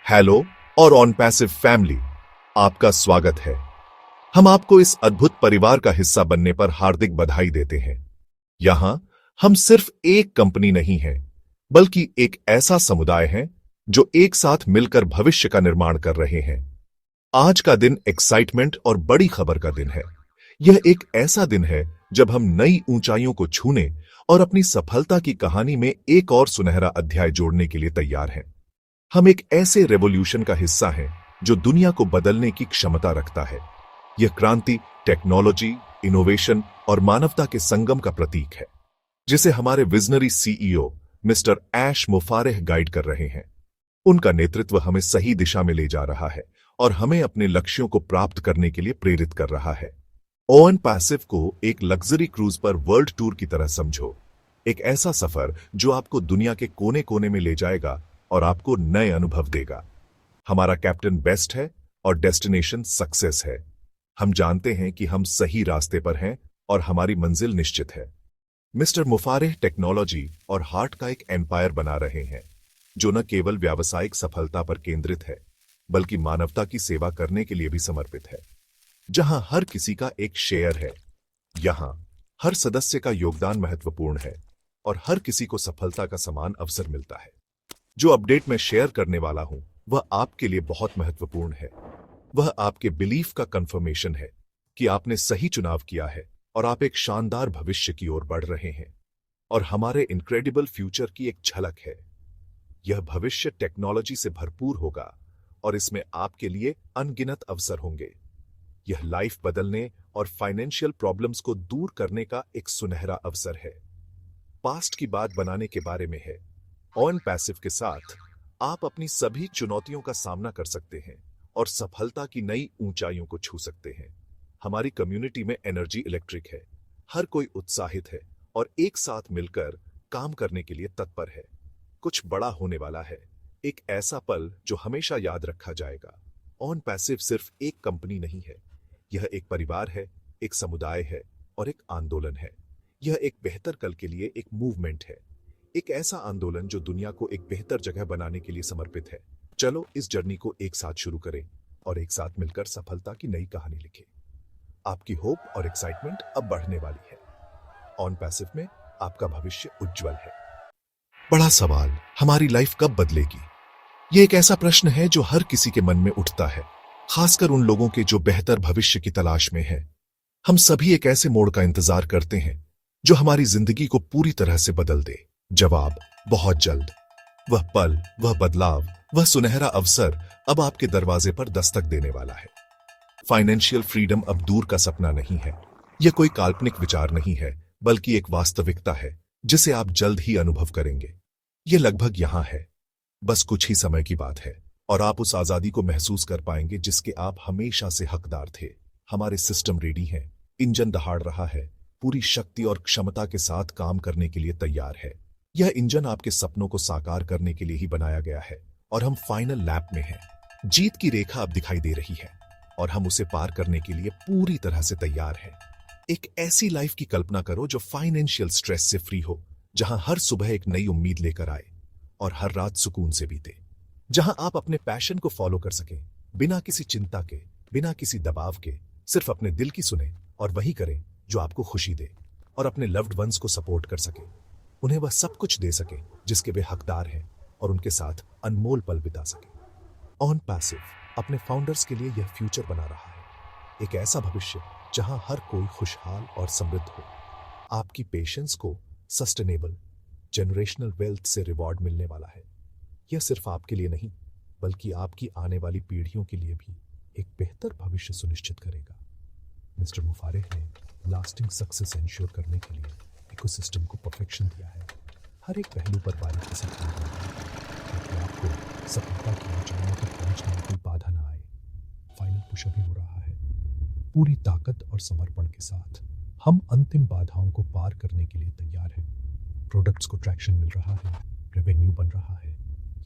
Hello और on passive family, आपका स्वागत है। हम आपको इस अद्भुत परिवार का हिस्सा बनने पर हार्दिक बधाई देते हैं। यहां हम सिर्फ एक कंपनी नहीं हैं, बल्कि एक ऐसा समुदाय है जो एक साथ मिलकर भविष्य का निर्माण कर रहे हैं। आज का दिन एक्साइटमेंट और बड़ी खबर का दिन है। यह एक ऐसा दिन है जब हम नई ऊंचाइयों को छूने और अपनी सफलता की कहानी में एक और सुनहरा अध्याय जोड़ने के लिए तैयार हैं। हम एक ऐसे रेवोल्यूशन का हिस्सा हैं जो दुनिया को बदलने की क्षमता रखता है। यह क्रांति टेक्नोलॉजी, इनोवेशन और मानवता के संगम का प्रतीक है, जिसे हमारे विजनरी सीईओ मिस्टर ऐश मुफारेह गाइड कर रहे हैं। उनका नेतृत्व हमें सही दिशा में ले जा रहा है और हमें अपने लक्ष्यों को प्राप्त करने के लिए प्रेरित कर रहा है। ऑन पैसिव को एक लग्जरी क्रूज पर वर्ल्ड टूर की तरह समझो, एक ऐसा सफर जो आपको दुनिया के कोने कोने में ले जाएगा और आपको नए अनुभव देगा। हमारा कैप्टन बेस्ट है और डेस्टिनेशन सक्सेस है। हम जानते हैं कि हम सही रास्ते पर हैं और हमारी मंजिल निश्चित है। मिस्टर मुफारेह टेक्नोलॉजी और हार्ट का एक एम्पायर बना रहे हैं, जो न केवल व्यावसायिक सफलता पर केंद्रित है, बल्कि मानवता की सेवा करने के लिए भी समर्पित है। जहां हर किसी का एक शेयर है, यहां हर सदस्य का योगदान महत्वपूर्ण है और हर किसी को सफलता का समान अवसर मिलता है। जो अपडेट मैं शेयर करने वाला हूं, वह आपके लिए बहुत महत्वपूर्ण है। वह आपके बिलीफ का कंफर्मेशन है कि आपने सही चुनाव किया है और आप एक शानदार भविष्य की ओर बढ़ रहे हैं और हमारे इनक्रेडिबल फ्यूचर की एक झलक है। यह भविष्य टेक्नोलॉजी से भरपूर होगा और इसमें आपके लिए अनगिनत अवसर होंगे। यह लाइफ बदलने और फाइनेंशियल प्रॉब्लम्स को दूर करने का एक सुनहरा अवसर है। पास्ट की बात बनाने के बारे में है। ऑन पैसिव के साथ आप अपनी सभी चुनौतियों का सामना कर सकते हैं और सफलता की नई ऊंचाइयों को छू सकते हैं। हमारी कम्युनिटी में एनर्जी इलेक्ट्रिक है। हर कोई उत्साहित है और एक साथ मिलकर काम करने के लिए तत्पर है। कुछ बड़ा होने वाला है, एक ऐसा पल जो हमेशा याद रखा जाएगा। ऑन पैसिव सिर्फ एक कंपनी नहीं है, यह एक परिवार है, एक समुदाय है और एक आंदोलन है। यह एक बेहतर कल के लिए एक मूवमेंट है, एक ऐसा आंदोलन जो दुनिया को एक बेहतर जगह बनाने के लिए समर्पित है। चलो इस जर्नी को एक साथ शुरू करें और एक साथ मिलकर सफलता की नई कहानी लिखें। आपकी होप और एक्साइटमेंट अब बढ़ने वाली है। ऑन पैसिव में आपका भविष्य उज्जवल है। बड़ा सवाल, हमारी लाइफ कब बदलेगी? यह एक ऐसा प्रश्न है जो हर किसी के मन में उठता है, खासकर उन लोगों के जो बेहतर भविष्य की तलाश में हैं। हम सभी एक ऐसे मोड़ का इंतजार करते हैं जो हमारी जिंदगी को पूरी तरह से बदल दे। जवाब बहुत जल्द। वह पल, वह बदलाव, वह सुनहरा अवसर अब आपके दरवाजे पर दस्तक देने वाला है। फाइनेंशियल फ्रीडम अब दूर का सपना नहीं है। यह कोई काल्पनिक विचार नहीं है, बल्कि एक वास्तविकता है जिसे आप जल्द ही अनुभव करेंगे। यह लगभग यहां है, बस कुछ ही समय की बात है और आप उस आजादी को महसूस कर पाएंगे जिसके आप हमेशा से हकदार थे। हमारे सिस्टम रेडी है, इंजन दहाड़ रहा है, पूरी शक्ति और क्षमता के साथ काम करने के लिए तैयार है। यह इंजन आपके सपनों को साकार करने के लिए ही बनाया गया है और हम फाइनल लैप में हैं। जीत की रेखा अब दिखाई दे रही है और हम उसे पार करने के लिए पूरी तरह से तैयार हैं। एक ऐसी लाइफ की कल्पना करो जो फाइनेंशियल स्ट्रेस से फ्री हो, जहां हर सुबह एक नई उम्मीद लेकर आए और हर रात सुकून से बीते, जहां आप अपने पैशन को फॉलो कर सकें बिना किसी चिंता के, बिना किसी दबाव के। सिर्फ अपने दिल की सुने और वही करें जो आपको खुशी दे और अपने लव्ड वंस को सपोर्ट कर सके, उन्हें वह सब कुछ दे सके जिसके वे हकदार हैं और उनके साथ अनमोल पल बिता सके। ऑन पैसिव अपने फाउंडर्स के लिए यह फ्यूचर बना रहा है, एक ऐसा भविष्य जहां हर कोई खुशहाल और समृद्ध हो। आपकी पेशेंस को सस्टेनेबल जनरेशनल वेल्थ से रिवॉर्ड मिलने वाला है। यह सिर्फ आपके लिए नहीं, बल्कि आपकी आने वाली पीढ़ियों के लिए भी एक बेहतर भविष्य सुनिश्चित करेगा। मिस्टर मुफारेह ने लास्टिंग सक्सेस इंश्योर करने के लिए इकोसिस्टम को परफेक्शन दिया है। हर एक पहलू पर बारीकी से काम करना है ताकि आपको सफलता की ऊंचाइयों तक पहुंचने में कोई बाधा ना आए। फाइनल पुशअप ही हो रहा है। पूरी ताकत और समर्पण के साथ हम अंतिम बाधाओं को पार करने के लिए तैयार हैं। प्रोडक्ट्स को ट्रैक्शन मिल रहा है, रेवेन्यू बन रहा है।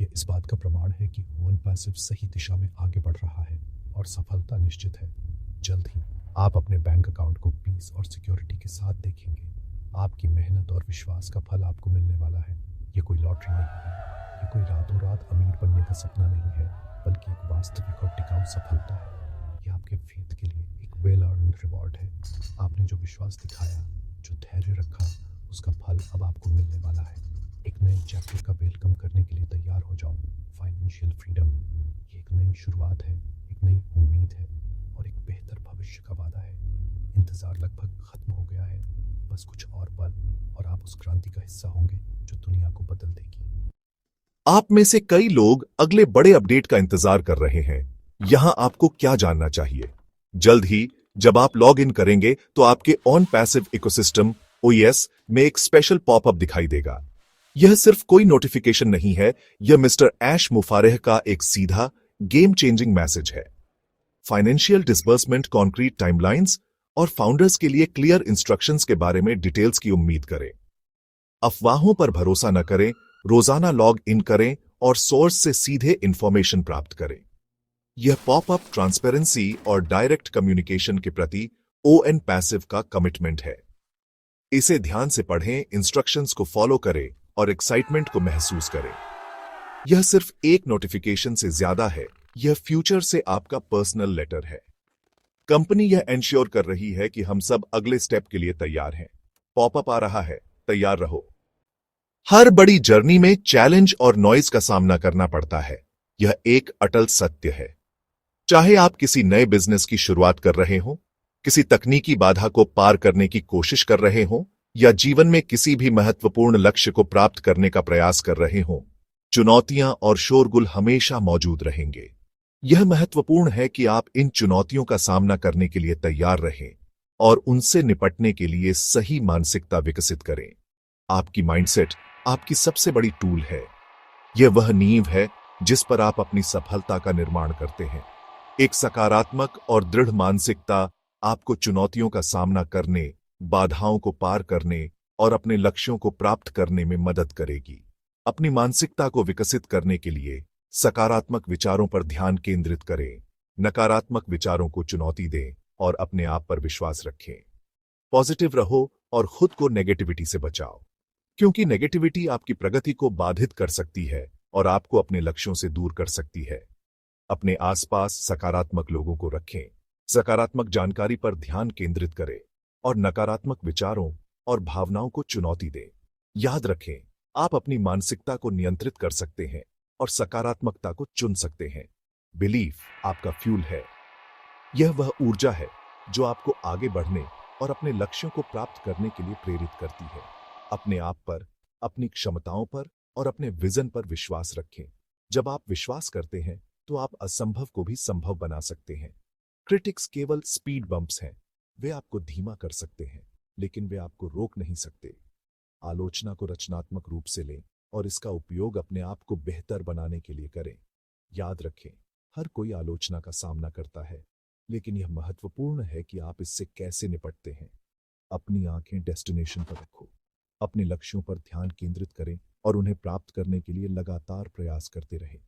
यह इस बात का प्रमाण है कि ऑन पैसिव सही दिशा में आगे बढ़ रहा है और सफलता निश्चित है। जल्द ही आप अपने बैंक अकाउंट को पीस और सिक्योरिटी के साथ देखेंगे। आपकी मेहनत और विश्वास का फल आपको मिलने वाला है। यह कोई लॉटरी नहीं है, यह कोई रातों रात अमीर बनने का सपना नहीं है। बल्कि एक वास्तविक और टिकाऊ सफलता है। यह आपके फेथ के लिए एक वेल अर्न्ड रिवॉर्ड है। आपने जो विश्वास दिखाया, जो धैर्य रखा, उसका फल अब आपको मिलने वाला है। एक नए चैप्टर का वेलकम करने के लिए तैयार हो जाओ। फाइनेंशियल फ्रीडम, ये एक नई शुरुआत है, एक नई उम्मीद है और एक बेहतर भविष्य का वादा है। इंतज़ार लगभग ख़त्म हो गया है, बस कुछ और पल और आप उस क्रांति का हिस्सा होंगे जो दुनिया को बदल देगी। आप में से कई लोग अगले बड़े अपडेट का इंतजार कर रहे हैं। यहां आपको क्या जानना चाहिए? जल्द ही जब आप लॉग इन करेंगे तो आपके ऑन पैसिव इकोसिस्टम ओईएस में एक स्पेशल पॉपअप दिखाई देगा। यह सिर्फ कोई नोटिफिकेशन नहीं है, यह मिस्टर ऐश मुफारेह का एक सीधा गेम चेंजिंग मैसेज है। फाइनेंशियल डिसबर्समेंट, कॉन्क्रीट टाइमलाइंस और फाउंडर्स के लिए क्लियर इंस्ट्रक्शंस के बारे में डिटेल्स की उम्मीद करें। अफवाहों पर भरोसा न करें, रोजाना लॉग इन करें और सोर्स से सीधे इंफॉर्मेशन प्राप्त करें। यह पॉपअप ट्रांसपेरेंसी और डायरेक्ट कम्युनिकेशन के प्रति ओएन पैसिव का कमिटमेंट है। इसे ध्यान से पढ़ें, इंस्ट्रक्शंस को फॉलो करें और एक्साइटमेंट को महसूस करें। यह सिर्फ एक नोटिफिकेशन से ज्यादा है, यह फ्यूचर से आपका पर्सनल लेटर है। कंपनी यह एंश्योर कर रही है कि हम सब अगले स्टेप के लिए तैयार हैं। पॉपअप आ रहा है, तैयार रहो। हर बड़ी जर्नी में चैलेंज और नॉइज का सामना करना पड़ता है, यह एक अटल सत्य है। चाहे आप किसी नए बिजनेस की शुरुआत कर रहे हो, किसी तकनीकी बाधा को पार करने की कोशिश कर रहे हो या जीवन में किसी भी महत्वपूर्ण लक्ष्य को प्राप्त करने का प्रयास कर रहे हो, चुनौतियां और शोरगुल हमेशा मौजूद रहेंगे। यह महत्वपूर्ण है कि आप इन चुनौतियों का सामना करने के लिए तैयार रहें और उनसे निपटने के लिए सही मानसिकता विकसित करें। आपकी माइंडसेट आपकी सबसे बड़ी टूल है। यह वह नींव है जिस पर आप अपनी सफलता का निर्माण करते हैं। एक सकारात्मक और दृढ़ मानसिकता आपको चुनौतियों का सामना करने, बाधाओं को पार करने और अपने लक्ष्यों को प्राप्त करने में मदद करेगी। अपनी मानसिकता को विकसित करने के लिए सकारात्मक विचारों पर ध्यान केंद्रित करें, नकारात्मक विचारों को चुनौती दें और अपने आप पर विश्वास रखें। पॉजिटिव रहो और खुद को नेगेटिविटी से बचाओ, क्योंकि नेगेटिविटी आपकी प्रगति को बाधित कर सकती है और आपको अपने लक्ष्यों से दूर कर सकती है। अपने आसपास सकारात्मक लोगों को रखें, सकारात्मक जानकारी पर ध्यान केंद्रित करें और नकारात्मक विचारों और भावनाओं को चुनौती दें। याद रखें, आप अपनी मानसिकता को नियंत्रित कर सकते हैं और सकारात्मकता को चुन सकते हैं। बिलीफ आपका फ्यूल है। यह वह ऊर्जा है जो आपको आगे बढ़ने और अपने लक्ष्यों को प्राप्त करने के लिए प्रेरित करती है। अपने आप पर, अपनी क्षमताओं पर और अपने विजन पर विश्वास रखें। जब आप विश्वास करते हैं तो आप असंभव को भी संभव बना सकते हैं। क्रिटिक्स केवल स्पीड बम्प्स हैं, वे आपको धीमा कर सकते हैं लेकिन वे आपको रोक नहीं सकते। आलोचना को रचनात्मक रूप से लें और इसका उपयोग अपने आप को बेहतर बनाने के लिए करें। याद रखें, हर कोई आलोचना का सामना करता है, लेकिन यह महत्वपूर्ण है कि आप इससे कैसे निपटते हैं। अपनी आंखें डेस्टिनेशन पर रखो, अपने लक्ष्यों पर ध्यान केंद्रित करें और उन्हें प्राप्त करने के लिए लगातार प्रयास करते रहें।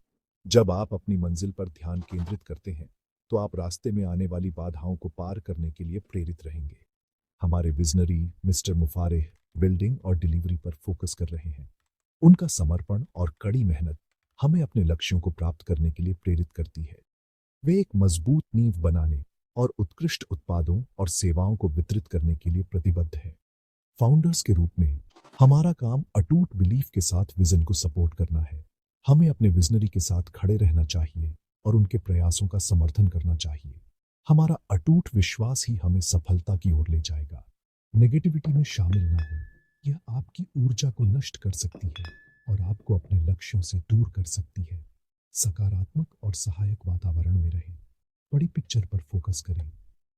जब आप अपनी मंजिल पर ध्यान केंद्रित करते हैं तो आप रास्ते में आने वाली बाधाओं को पार करने के लिए प्रेरित रहेंगे। हमारे विजनरी मिस्टर मुफारेह बिल्डिंग और डिलीवरी पर फोकस कर रहे हैं। उनका समर्पण और कड़ी मेहनत हमें अपने लक्ष्यों को प्राप्त करने के लिए प्रेरित करती है। वे एक मजबूत नींव बनाने और उत्कृष्ट उत्पादों और सेवाओं को वितरित करने के लिए प्रतिबद्ध है। फाउंडर्स के रूप में हमारा काम अटूट बिलीफ के साथ विजन को सपोर्ट करना है। हमें अपने विजनरी के साथ खड़े रहना चाहिए और उनके प्रयासों का समर्थन करना चाहिए। हमारा अटूट विश्वास ही हमें सफलता की ओर ले जाएगा। नेगेटिविटी में शामिल ना हो, यह आपकी ऊर्जा को नष्ट कर सकती है और आपको अपने लक्ष्यों से दूर कर सकती है। सकारात्मक और सहायक वातावरण में रहें, बड़ी पिक्चर पर फोकस करें,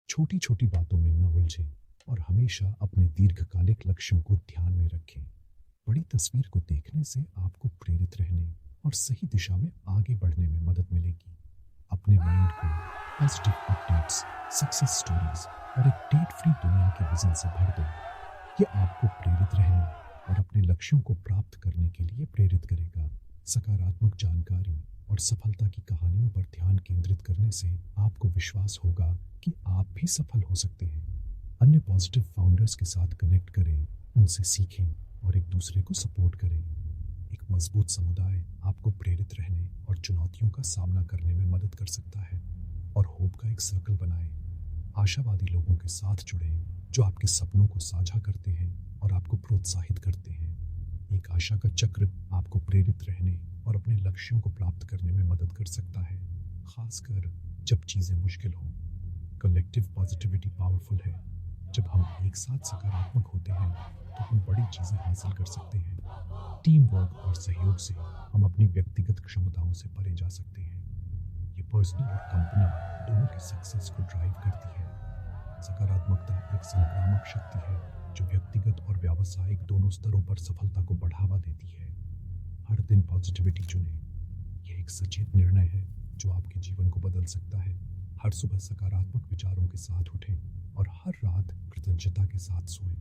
छोटी छोटी बातों में न उलझें और हमेशा अपने दीर्घकालिक लक्ष्यों को ध्यान में रखें। बड़ी तस्वीर को देखने से आपको प्रेरित रहने और सही दिशा में आगे बढ़ने में मदद मिलेगी। अपने माइंड को पॉजिटिव अपडेट्स, सक्सेस स्टोरीज और एक डेट फ्री दुनिया के विजन से भर दो। यह आपको प्रेरित रहने और अपने लक्ष्यों को प्राप्त करने के लिए प्रेरित करेगा। सकारात्मक जानकारी और सफलता की कहानियों पर ध्यान केंद्रित करने से आपको विश्वास होगा कि आप भी सफल हो सकते हैं। अन्य पॉजिटिव फाउंडर्स के साथ कनेक्ट करें, उनसे सीखें और एक दूसरे को सपोर्ट करें। एक मजबूत समुदाय आप आपको प्रेरित रहने और चुनौतियों का सामना करने में मदद कर सकता है। और होप का एक सर्कल बनाएं। आशावादी लोगों के साथ जुड़ें जो आपके सपनों को साझा करते हैं और आपको प्रोत्साहित करते हैं। एक आशा का चक्र आपको प्रेरित रहने और अपने लक्ष्यों को प्राप्त करने में मदद कर सकता है, खासकर जब चीज़ें मुश्किल हों। कलेक्टिव पॉजिटिविटी पावरफुल है। जब हम एक साथ सकारात्मक होते हैं तो हम बड़ी चीज़ें हासिल कर सकते हैं। टीम वर्क और सहयोग से हम अपनी व्यक्तिगत क्षमताओं से परे जा सकते हैं। ये पर्सनल और कंपनी दोनों की सक्सेस को ड्राइव करती है। सकारात्मकता एक संक्रामक शक्ति है जो व्यक्तिगत और व्यावसायिक दोनों स्तरों पर सफलता को बढ़ावा देती है। हर दिन पॉजिटिविटी चुनें। यह एक सचेत निर्णय है जो आपके जीवन को बदल सकता है। हर सुबह सकारात्मक विचारों के साथ उठें और हर रात कृतज्ञता के साथ सोएं।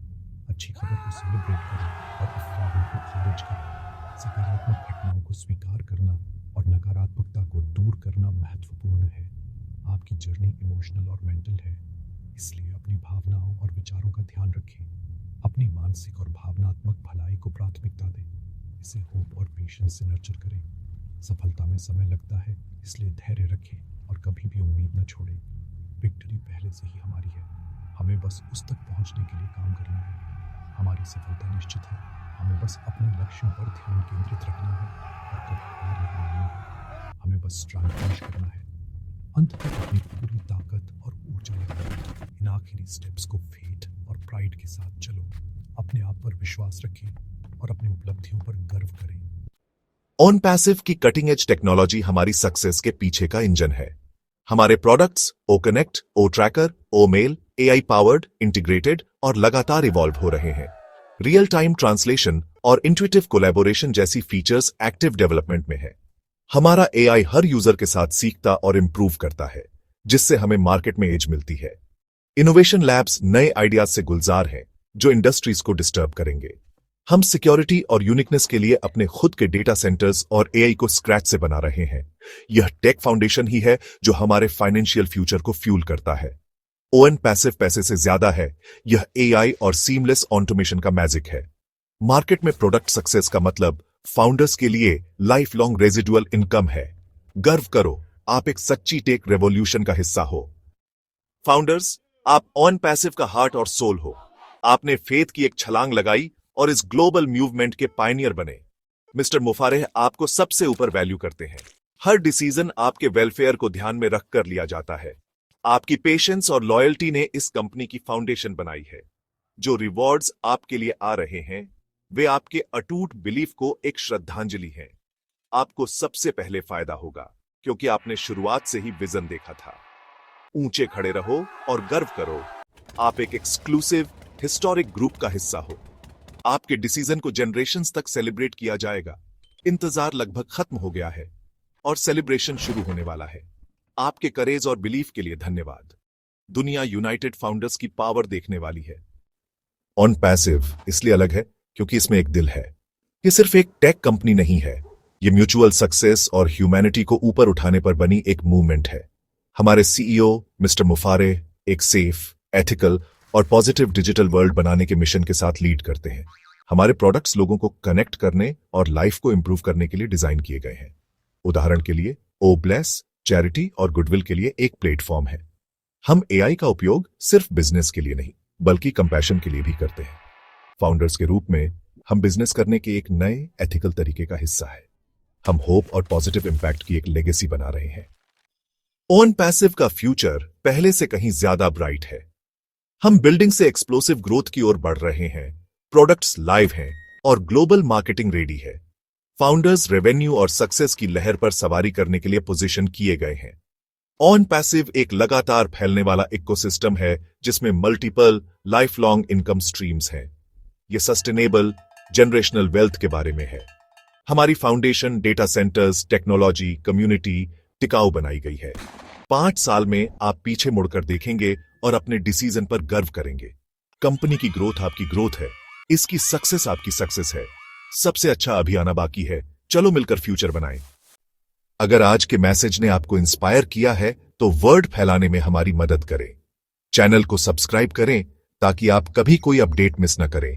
अच्छी खबर को सेलिब्रेट करें और अफवाहों को खारिज करें। सकारात्मक घटनाओं को स्वीकार करना और नकारात्मकता को दूर करना महत्वपूर्ण है। आपकी जर्नी इमोशनल और मेंटल है, इसलिए अपनी भावनाओं और विचारों का ध्यान रखें। अपनी मानसिक और भावनात्मक भलाई को प्राथमिकता दें। इसे होप और पेशेंस से नर्चर करें। सफलता में समय लगता है, इसलिए धैर्य रखें और कभी भी उम्मीद न छोड़ें। विक्ट्री पहले से ही हमारी है, हमें बस उस तक पहुंचने के लिए काम करना है। हमारी सफलता निश्चित है, हमें बस अपने लक्ष्यों पर ध्यान केंद्रित रखना है और कभी हार नहीं माननी है। हमें बस स्ट्राइव पुश करना है। अंत तक अपनी पूरी ताकत और ऊर्जा लगाएं। इन आखिरी स्टेप्स को फेथ और प्राइड के साथ चलो। अपने आप पर विश्वास रखें और अपनी उपलब्धियों पर गर्व करें। ऑन पैसिव की कटिंग एज टेक्नोलॉजी हमारी सक्सेस के पीछे का इंजन है। हमारे प्रोडक्ट्स ओ कनेक्ट, ओ ट्रैकर, ओ मेल AI पावर्ड, इंटीग्रेटेड और लगातार इवॉल्व हो रहे हैं। रियल टाइम ट्रांसलेशन और इंट्यूटिव कोलैबोरेशन जैसी फीचर्स एक्टिव डेवलपमेंट में है। हमारा AI हर यूजर के साथ सीखता और इंप्रूव करता है, जिससे हमें मार्केट में एज मिलती है। इनोवेशन लैब्स नए आइडियाज से गुलजार हैं जो इंडस्ट्रीज को डिस्टर्ब करेंगे। हम सिक्योरिटी और यूनिकनेस के लिए अपने खुद के डेटा सेंटर्स और AI को स्क्रैच से बना रहे हैं। यह टेक फाउंडेशन ही है जो हमारे फाइनेंशियल फ्यूचर को फ्यूल करता है। ओएन पैसिव पैसे से ज्यादा है। यह AI और सीमलेस ऑटोमेशन का मैजिक है। मार्केट में प्रोडक्ट सक्सेस का मतलब फाउंडर्स के लिए लाइफ लॉन्ग रेजिडुअल इनकम है। गर्व करो, आप एक सच्ची टेक रेवोल्यूशन का हिस्सा हो। फाउंडर्स, आप ऑन पैसिव का हार्ट और सोल हो। आपने फेथ की एक छलांग लगाई और इस ग्लोबल मूवमेंट के पायनियर बने। मिस्टर मुफारेह आपको सबसे ऊपर वैल्यू करते हैं। हर डिसीजन आपके वेलफेयर को ध्यान में रखकर लिया जाता है। आपकी पेशेंस और लॉयल्टी ने इस कंपनी की फाउंडेशन बनाई है। जो रिवॉर्ड्स आपके लिए आ रहे हैं वे आपके अटूट बिलीफ को एक श्रद्धांजलि हैं। आपको सबसे पहले फायदा होगा क्योंकि आपने शुरुआत से ही विजन देखा था। ऊंचे खड़े रहो और गर्व करो, आप एक एक्सक्लूसिव हिस्टोरिक ग्रुप का हिस्सा हो। आपके डिसीजन को जनरेशंस तक सेलिब्रेट किया जाएगा। इंतजार लगभग खत्म हो गया है और सेलिब्रेशन शुरू होने वाला है। आपके करेज और बिलीफ के लिए धन्यवाद। दुनिया यूनाइटेड फाउंडर्स की पावर देखने वाली है। ऑन पैसिव इसलिए अलग है क्योंकि इसमें एक दिल है। ये सिर्फ एक टेक कंपनी नहीं है, ये म्यूचुअल सक्सेस और ह्यूमैनिटी को ऊपर उठाने पर बनी एक मूवमेंट है। हमारे CEO मिस्टर मुफारेह एक सेफ, एथिकल और पॉजिटिव डिजिटल वर्ल्ड बनाने के मिशन के साथ लीड करते हैं। हमारे प्रोडक्ट्स लोगों को कनेक्ट करने और लाइफ को इंप्रूव करने के लिए डिजाइन किए गए हैं। उदाहरण के लिए ओ ब्लेस चैरिटी और गुडविल के लिए एक प्लेटफॉर्म है। हम AI का उपयोग सिर्फ बिजनेस के लिए नहीं बल्कि कंपैशन के लिए भी करते हैं। फाउंडर्स के रूप में हम बिजनेस करने के एक नए एथिकल तरीके का हिस्सा है। हम होप और पॉजिटिव इंपैक्ट की एक लेगेसी बना रहे हैं। ऑन पैसिव का फ्यूचर पहले से कहीं ज्यादा ब्राइट है। हम बिल्डिंग से एक्सप्लोसिव ग्रोथ की ओर बढ़ रहे हैं। प्रोडक्ट्स लाइव हैं और ग्लोबल मार्केटिंग रेडी है। फाउंडर्स रेवेन्यू और सक्सेस की लहर पर सवारी करने के लिए पोजीशन किए गए हैं। ऑन पैसिव एक लगातार फैलने वाला इकोसिस्टम है जिसमें multiple life long income streams हैं। यह सस्टेनेबल जनरेशनल वेल्थ के बारे में है। हमारी foundation data centres, technology, community टिकाऊ बनाई गई है। 5 साल में आप पीछे मुड़कर देखेंगे और अपने डिसीजन पर गर्व करेंगे। कंपनी की ग्रोथ आपकी ग्रोथ है, इसकी सक्सेस आपकी सक्सेस है। सबसे अच्छा अभी आना बाकी है। चलो मिलकर फ्यूचर बनाएं। अगर आज के मैसेज ने आपको इंस्पायर किया है तो वर्ड फैलाने में हमारी मदद करें। चैनल को सब्सक्राइब करें ताकि आप कभी कोई अपडेट मिस न करें।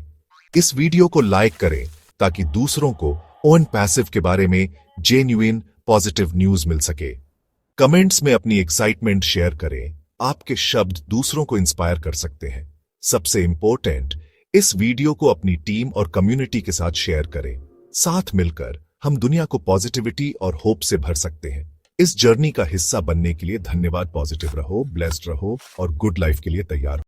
इस वीडियो को लाइक करें ताकि दूसरों को ओन पैसिव के बारे में जेन्युइन पॉजिटिव न्यूज मिल सके। कमेंट्स में अपनी एक्साइटमेंट शेयर करें। आपके शब्द दूसरों को इंस्पायर कर सकते हैं। सबसे इंपॉर्टेंट, इस वीडियो को अपनी टीम और कम्युनिटी के साथ शेयर करें। साथ मिलकर हम दुनिया को पॉजिटिविटी और होप से भर सकते हैं। इस जर्नी का हिस्सा बनने के लिए धन्यवाद। पॉजिटिव रहो, ब्लेस्ड रहो और गुड लाइफ के लिए तैयार हो।